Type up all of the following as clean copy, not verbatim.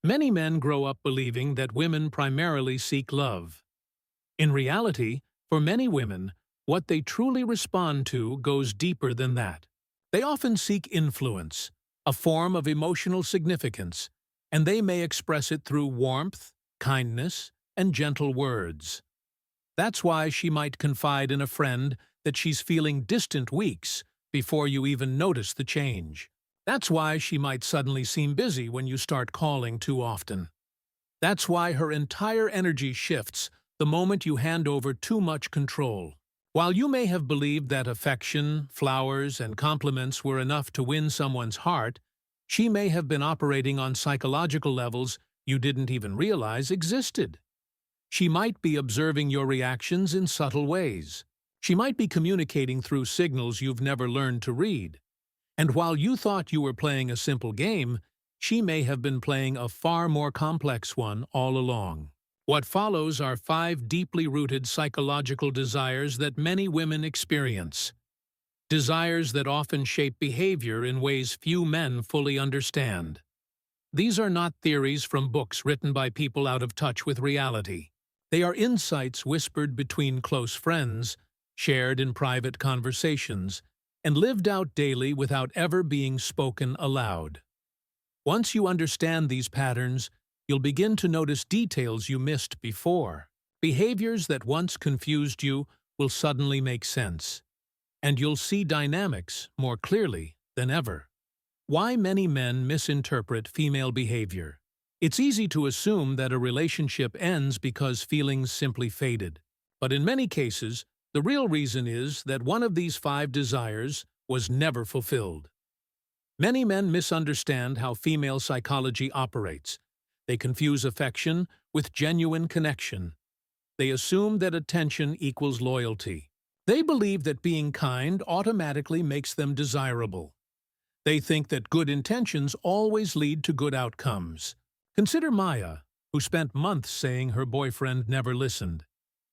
Many men grow up believing that women primarily seek love. In reality, for many women, what they truly respond to goes deeper than that. They often seek influence, a form of emotional significance, and they may express it through warmth, kindness, and gentle words. That's why she might confide in a friend that she's feeling distant weeks before you even notice the change. That's why she might suddenly seem busy when you start calling too often. That's why her entire energy shifts the moment you hand over too much control. While you may have believed that affection, flowers, and compliments were enough to win someone's heart, she may have been operating on psychological levels you didn't even realize existed. She might be observing your reactions in subtle ways. She might be communicating through signals you've never learned to read. And while you thought you were playing a simple game, she may have been playing a far more complex one all along. What follows are 5 deeply rooted psychological desires that many women experience. Desires that often shape behavior in ways few men fully understand. These are not theories from books written by people out of touch with reality. They are insights whispered between close friends, shared in private conversations, and lived out daily without ever being spoken aloud. Once you understand these patterns, you'll begin to notice details you missed before. Behaviors that once confused you will suddenly make sense, and you'll see dynamics more clearly than ever. Why many men misinterpret female behavior. It's easy to assume that a relationship ends because feelings simply faded. But in many cases, the real reason is that one of these 5 desires was never fulfilled. Many men misunderstand how female psychology operates. They confuse affection with genuine connection. They assume that attention equals loyalty. They believe that being kind automatically makes them desirable. They think that good intentions always lead to good outcomes. Consider Maya, who spent months saying her boyfriend never listened,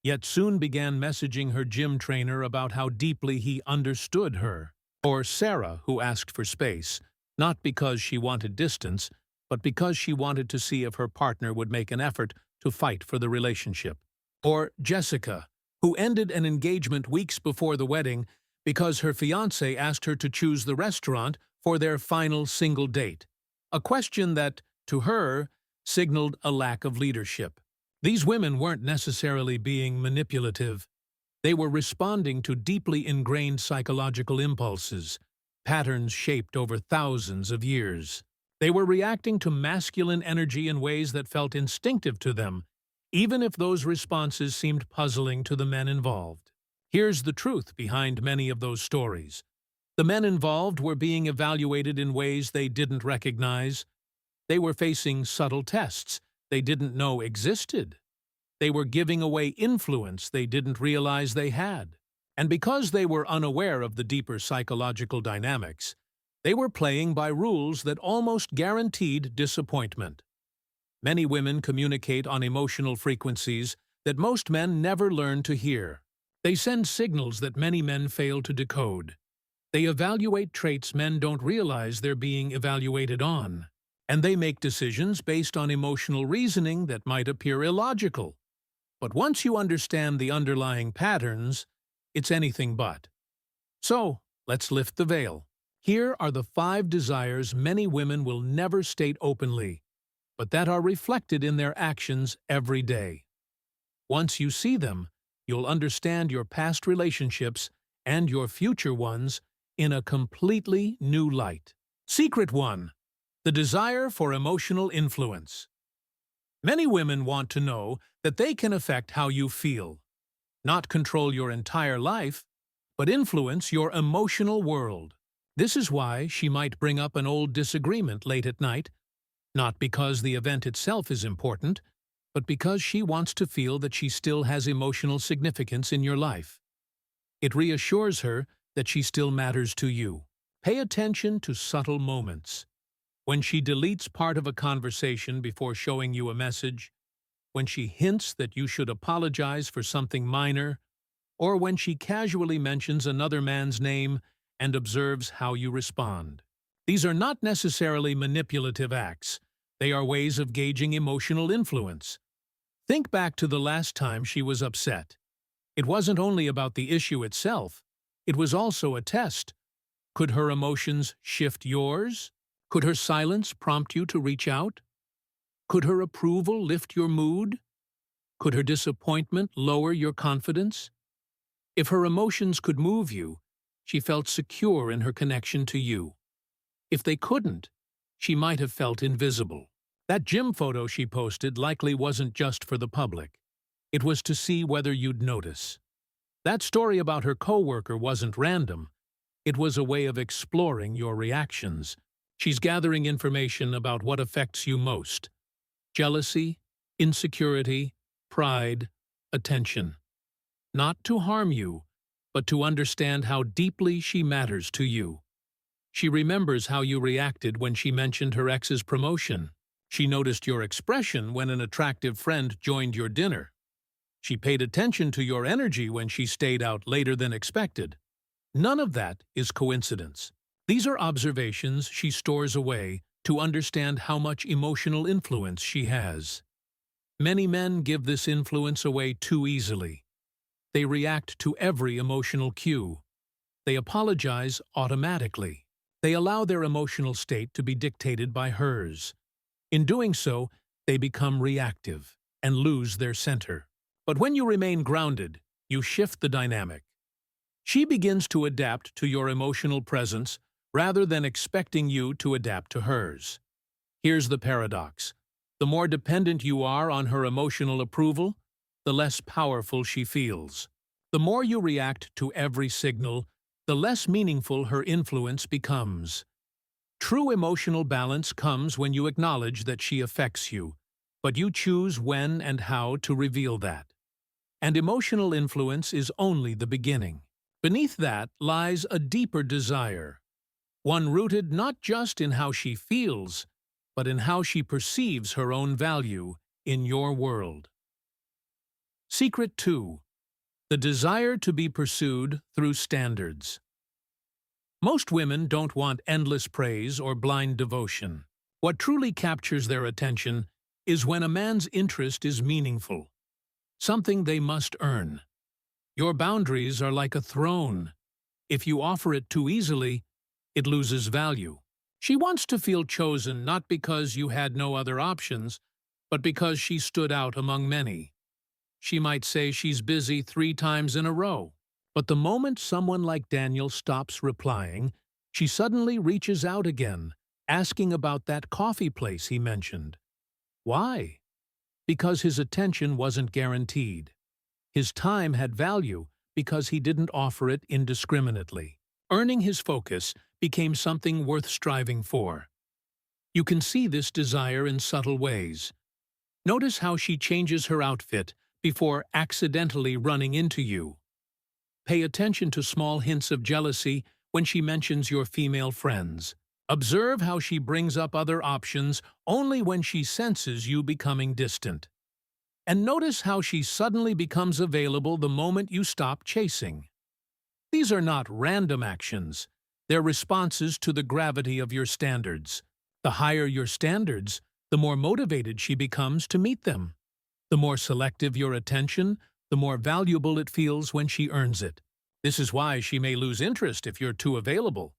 yet soon began messaging her gym trainer about how deeply he understood her. Or Sarah, who asked for space, not because she wanted distance, but because she wanted to see if her partner would make an effort to fight for the relationship. Or Jessica, who ended an engagement weeks before the wedding because her fiancé asked her to choose the restaurant for their final single date, a question that, to her, signaled a lack of leadership. These women weren't necessarily being manipulative. They were responding to deeply ingrained psychological impulses, patterns shaped over thousands of years. They were reacting to masculine energy in ways that felt instinctive to them, even if those responses seemed puzzling to the men involved. Here's the truth behind many of those stories. The men involved were being evaluated in ways they didn't recognize. They were facing subtle tests they didn't know existed. They were giving away influence they didn't realize they had. And because they were unaware of the deeper psychological dynamics, they were playing by rules that almost guaranteed disappointment. Many women communicate on emotional frequencies that most men never learn to hear. They send signals that many men fail to decode. They evaluate traits men don't realize they're being evaluated on. And they make decisions based on emotional reasoning that might appear illogical. But once you understand the underlying patterns, it's anything but. So, let's lift the veil. Here are the 5 desires many women will never state openly, but that are reflected in their actions every day. Once you see them, you'll understand your past relationships and your future ones in a completely new light. Secret 1. The desire for emotional influence. Many women want to know that they can affect how you feel. Not control your entire life, but influence your emotional world. This is why she might bring up an old disagreement late at night, not because the event itself is important, but because she wants to feel that she still has emotional significance in your life. It reassures her that she still matters to you. Pay attention to subtle moments. When she deletes part of a conversation before showing you a message, when she hints that you should apologize for something minor, or when she casually mentions another man's name and observes how you respond. These are not necessarily manipulative acts, They are ways of gauging emotional influence. Think back to the last time she was upset. It wasn't only about the issue itself, it was also a test. Could her emotions shift yours? Could her silence prompt you to reach out? Could her approval lift your mood? Could her disappointment lower your confidence? If her emotions could move you, she felt secure in her connection to you. If they couldn't, she might have felt invisible. That gym photo she posted likely wasn't just for the public. It was to see whether you'd notice. That story about her coworker wasn't random. It was a way of exploring your reactions. She's gathering information about what affects you most: jealousy, insecurity, pride, attention. Not to harm you, but to understand how deeply she matters to you. She remembers how you reacted when she mentioned her ex's promotion. She noticed your expression when an attractive friend joined your dinner. She paid attention to your energy when she stayed out later than expected. None of that is coincidence. These are observations she stores away to understand how much emotional influence she has. Many men give this influence away too easily. They react to every emotional cue. They apologize automatically. They allow their emotional state to be dictated by hers. In doing so, they become reactive and lose their center. But when you remain grounded, you shift the dynamic. She begins to adapt to your emotional presence rather than expecting you to adapt to hers. Here's the paradox. The more dependent you are on her emotional approval, the less powerful she feels. The more you react to every signal, the less meaningful her influence becomes. True emotional balance comes when you acknowledge that she affects you, but you choose when and how to reveal that. And emotional influence is only the beginning. Beneath that lies a deeper desire, one rooted not just in how she feels, but in how she perceives her own value in your world. Secret 2. The desire to be pursued through standards. Most women don't want endless praise or blind devotion. What truly captures their attention is when a man's interest is meaningful, something they must earn. Your boundaries are like a throne. If you offer it too easily, it loses value. She wants to feel chosen not because you had no other options, but because she stood out among many. She might say she's busy 3 times in a row. But the moment someone like Daniel stops replying, she suddenly reaches out again, asking about that coffee place he mentioned. Why? Because his attention wasn't guaranteed. His time had value because he didn't offer it indiscriminately. Earning his focus became something worth striving for. You can see this desire in subtle ways. Notice how she changes her outfit before accidentally running into you. Pay attention to small hints of jealousy when she mentions your female friends. Observe how she brings up other options only when she senses you becoming distant. And notice how she suddenly becomes available the moment you stop chasing. These are not random actions. They're responses to the gravity of your standards. The higher your standards, the more motivated she becomes to meet them. The more selective your attention, the more valuable it feels when she earns it. This is why she may lose interest if you're too available.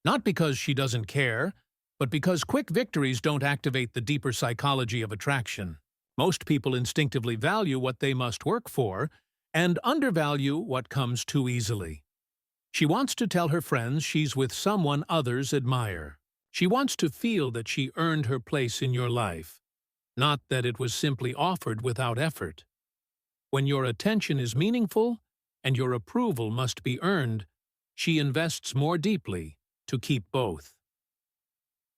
Not because she doesn't care, but because quick victories don't activate the deeper psychology of attraction. Most people instinctively value what they must work for and undervalue what comes too easily. She wants to tell her friends she's with someone others admire. She wants to feel that she earned her place in your life, not that it was simply offered without effort. When your attention is meaningful and your approval must be earned, she invests more deeply to keep both.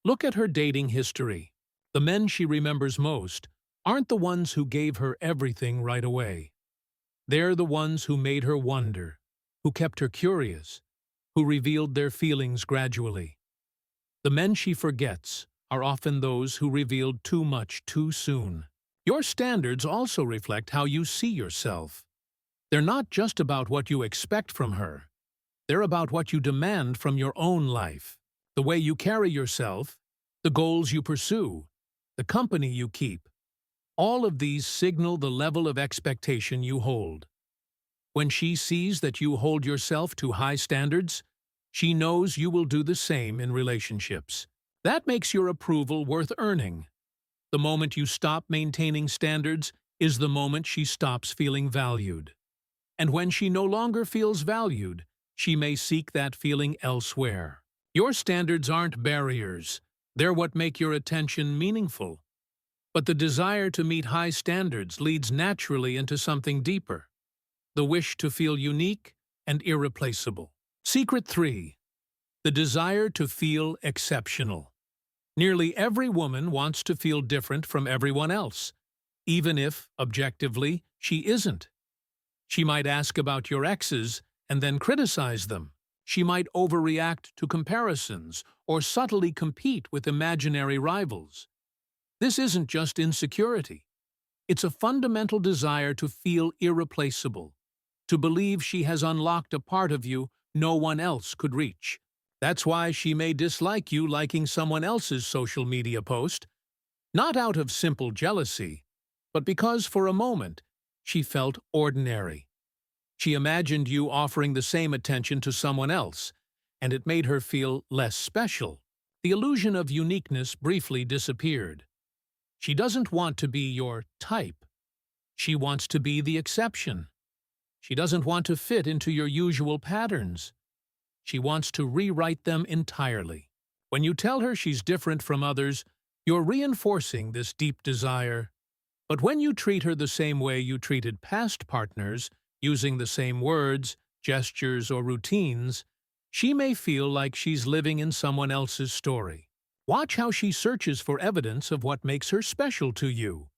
Look at her dating history. The men she remembers most aren't the ones who gave her everything right away. They're the ones who made her wonder, who kept her curious, who revealed their feelings gradually. The men she forgets are often those who revealed too much too soon. Your standards also reflect how you see yourself. They're not just about what you expect from her. They're about what you demand from your own life, the way you carry yourself, the goals you pursue, the company you keep. All of these signal the level of expectation you hold. When she sees that you hold yourself to high standards, she knows you will do the same in relationships. That makes your approval worth earning. The moment you stop maintaining standards is the moment she stops feeling valued. And when she no longer feels valued, she may seek that feeling elsewhere. Your standards aren't barriers. They're what make your attention meaningful. But the desire to meet high standards leads naturally into something deeper: the wish to feel unique and irreplaceable. Secret 3. The desire to feel exceptional. Nearly every woman wants to feel different from everyone else, even if, objectively, she isn't. She might ask about your exes and then criticize them. She might overreact to comparisons or subtly compete with imaginary rivals. This isn't just insecurity. It's a fundamental desire to feel irreplaceable, to believe she has unlocked a part of you no one else could reach. That's why she may dislike you liking someone else's social media post, not out of simple jealousy, but because for a moment she felt ordinary. She imagined you offering the same attention to someone else, and it made her feel less special. The illusion of uniqueness briefly disappeared. She doesn't want to be your type. She wants to be the exception. She doesn't want to fit into your usual patterns. She wants to rewrite them entirely. When you tell her she's different from others, you're reinforcing this deep desire. But when you treat her the same way you treated past partners, using the same words, gestures, or routines, she may feel like she's living in someone else's story. Watch how she searches for evidence of what makes her special to you.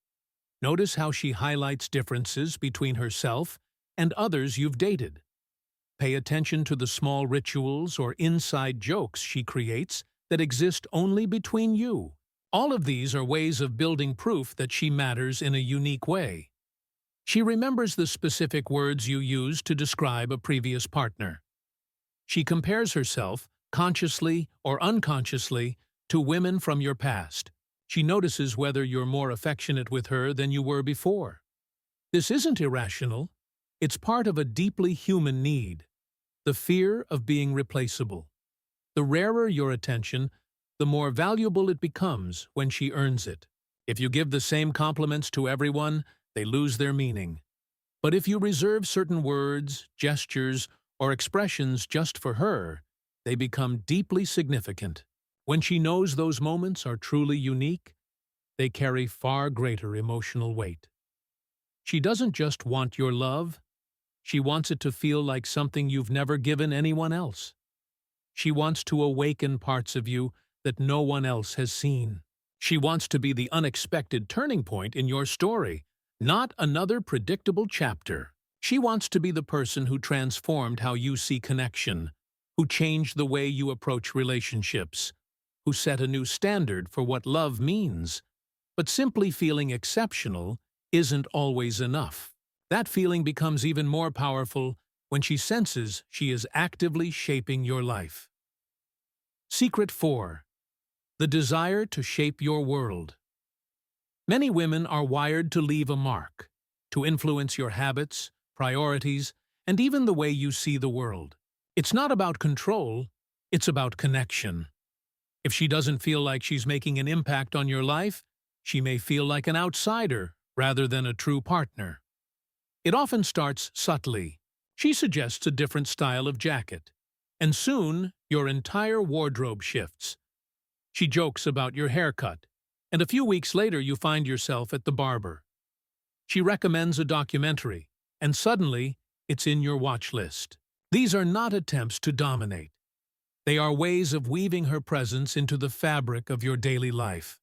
Notice how she highlights differences between herself and others you've dated. Pay attention to the small rituals or inside jokes she creates that exist only between you. All of these are ways of building proof that she matters in a unique way. She remembers the specific words you used to describe a previous partner. She compares herself, consciously or unconsciously, to women from your past. She notices whether you're more affectionate with her than you were before. This isn't irrational. It's part of a deeply human need: the fear of being replaceable. The rarer your attention, the more valuable it becomes when she earns it. If you give the same compliments to everyone, they lose their meaning. But if you reserve certain words, gestures, or expressions just for her, they become deeply significant. When she knows those moments are truly unique, they carry far greater emotional weight. She doesn't just want your love. She wants it to feel like something you've never given anyone else. She wants to awaken parts of you that no one else has seen. She wants to be the unexpected turning point in your story, not another predictable chapter. She wants to be the person who transformed how you see connection, who changed the way you approach relationships, who set a new standard for what love means. But simply feeling exceptional isn't always enough. That feeling becomes even more powerful when she senses she is actively shaping your life. Secret 4. The desire to shape your world. Many women are wired to leave a mark, to influence your habits, priorities, and even the way you see the world. It's not about control, it's about connection. If she doesn't feel like she's making an impact on your life, she may feel like an outsider rather than a true partner. It often starts subtly. She suggests a different style of jacket, and soon your entire wardrobe shifts. She jokes about your haircut, and a few weeks later you find yourself at the barber. She recommends a documentary, and suddenly it's in your watch list. These are not attempts to dominate. They are ways of weaving her presence into the fabric of your daily life.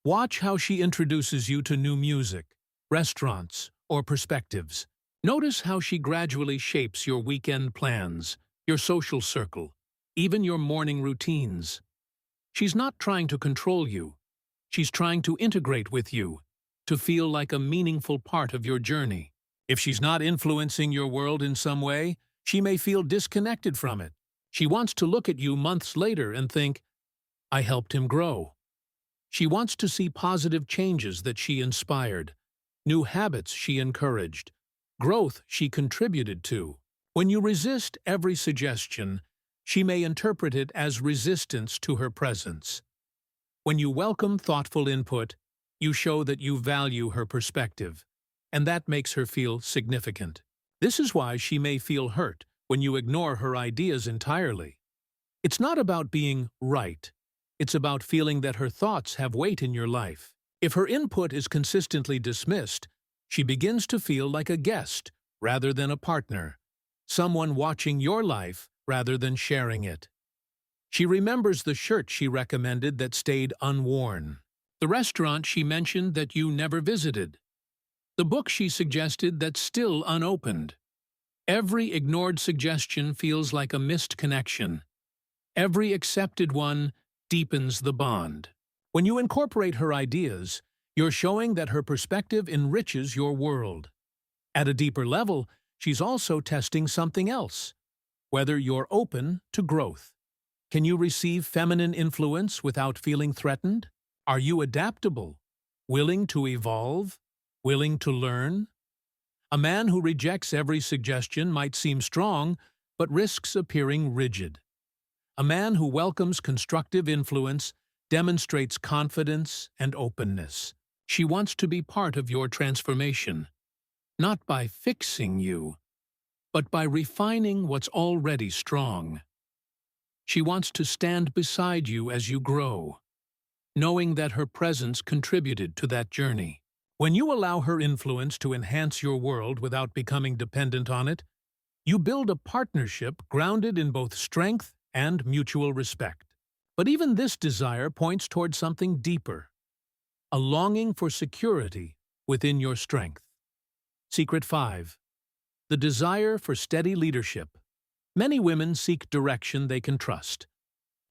Watch how she introduces you to new music, restaurants, or perspectives. Notice how she gradually shapes your weekend plans, your social circle, even your morning routines. She's not trying to control you. She's trying to integrate with you, to feel like a meaningful part of your journey. If she's not influencing your world in some way, she may feel disconnected from it. She wants to look at you months later and think, "I helped him grow." She wants to see positive changes that she inspired, new habits she encouraged, growth she contributed to. When you resist every suggestion, she may interpret it as resistance to her presence. When you welcome thoughtful input, you show that you value her perspective, and that makes her feel significant. This is why she may feel hurt when you ignore her ideas entirely. It's not about being right. It's about feeling that her thoughts have weight in your life. If her input is consistently dismissed, she begins to feel like a guest rather than a partner, someone watching your life rather than sharing it. She remembers the shirt she recommended that stayed unworn, the restaurant she mentioned that you never visited, the book she suggested that's still unopened. Every ignored suggestion feels like a missed connection. Every accepted one deepens the bond. When you incorporate her ideas, you're showing that her perspective enriches your world. At a deeper level, she's also testing something else: whether you're open to growth. Can you receive feminine influence without feeling threatened? Are you adaptable, willing to evolve, willing to learn? A man who rejects every suggestion might seem strong, but risks appearing rigid. A man who welcomes constructive influence demonstrates confidence and openness. She wants to be part of your transformation, not by fixing you, but by refining what's already strong. She wants to stand beside you as you grow, knowing that her presence contributed to that journey. When you allow her influence to enhance your world without becoming dependent on it, you build a partnership grounded in both strength and mutual respect. But even this desire points toward something deeper: a longing for security within your strength. Secret 5. The desire for steady leadership. Many women seek direction they can trust,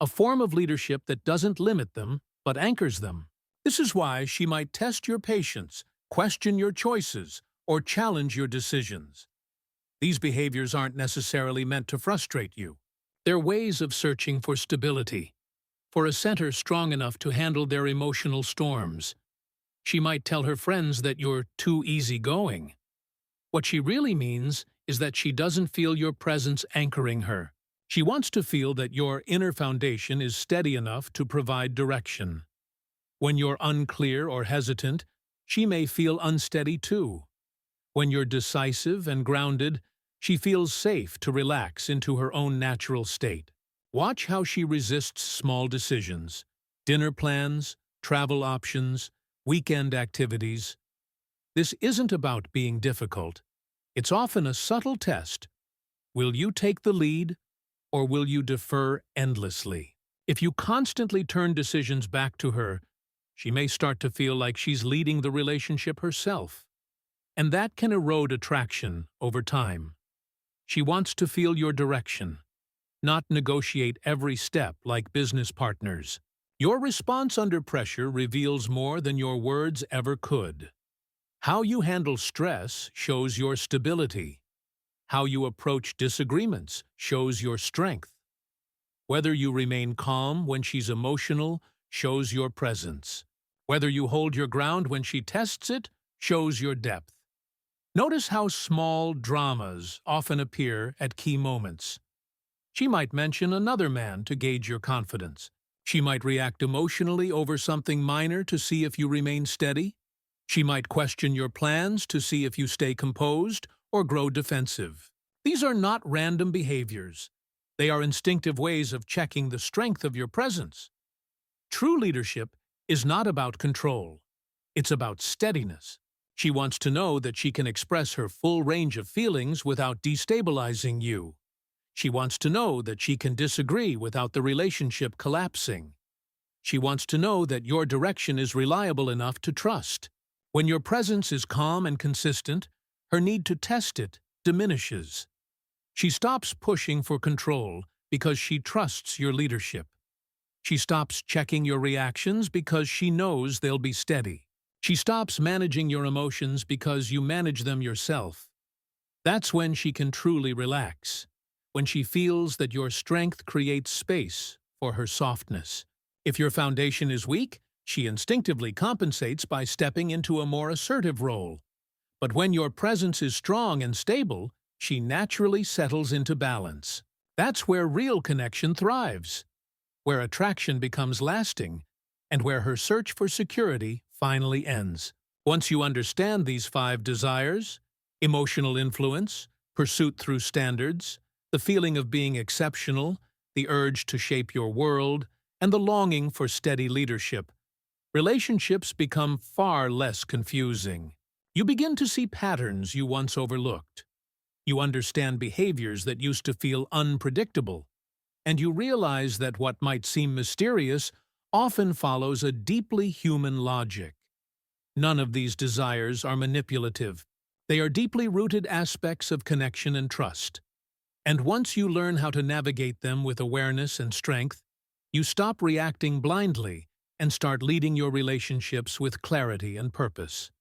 a form of leadership that doesn't limit them but anchors them. This is why she might test your patience, question your choices, or challenge your decisions. These behaviors aren't necessarily meant to frustrate you. They're ways of searching for stability, for a center strong enough to handle their emotional storms. She might tell her friends that you're too easygoing. What she really means is that she doesn't feel your presence anchoring her. She wants to feel that your inner foundation is steady enough to provide direction. When you're unclear or hesitant, she may feel unsteady too. When you're decisive and grounded, she feels safe to relax into her own natural state. Watch how she resists small decisions: dinner plans, travel options, weekend activities. This isn't about being difficult. It's often a subtle test. Will you take the lead, or will you defer endlessly? If you constantly turn decisions back to her, she may start to feel like she's leading the relationship herself, and that can erode attraction over time. She wants to feel your direction, not negotiate every step like business partners. Your response under pressure reveals more than your words ever could. How you handle stress shows your stability. How you approach disagreements shows your strength. Whether you remain calm when she's emotional shows your presence. Whether you hold your ground when she tests it shows your depth. Notice how small dramas often appear at key moments. She might mention another man to gauge your confidence. She might react emotionally over something minor to see if you remain steady. She might question your plans to see if you stay composed or grow defensive. These are not random behaviors. They are instinctive ways of checking the strength of your presence. True leadership is not about control. It's about steadiness. She wants to know that she can express her full range of feelings without destabilizing you. She wants to know that she can disagree without the relationship collapsing. She wants to know that your direction is reliable enough to trust. When your presence is calm and consistent, her need to test it diminishes. She stops pushing for control because she trusts your leadership. She stops checking your reactions because she knows they'll be steady. She stops managing your emotions because you manage them yourself. That's when she can truly relax, when she feels that your strength creates space for her softness. If your foundation is weak, She instinctively compensates by stepping into a more assertive role. But when your presence is strong and stable, she naturally settles into balance. That's where real connection thrives, where attraction becomes lasting, and where her search for security finally ends. Once you understand these 5 desires— emotional influence, pursuit through standards, the feeling of being exceptional, the urge to shape your world, and the longing for steady leadership— relationships become far less confusing. You begin to see patterns you once overlooked. You understand behaviors that used to feel unpredictable. And you realize that what might seem mysterious often follows a deeply human logic. None of these desires are manipulative. They are deeply rooted aspects of connection and trust. And once you learn how to navigate them with awareness and strength, you stop reacting blindly and start leading your relationships with clarity and purpose.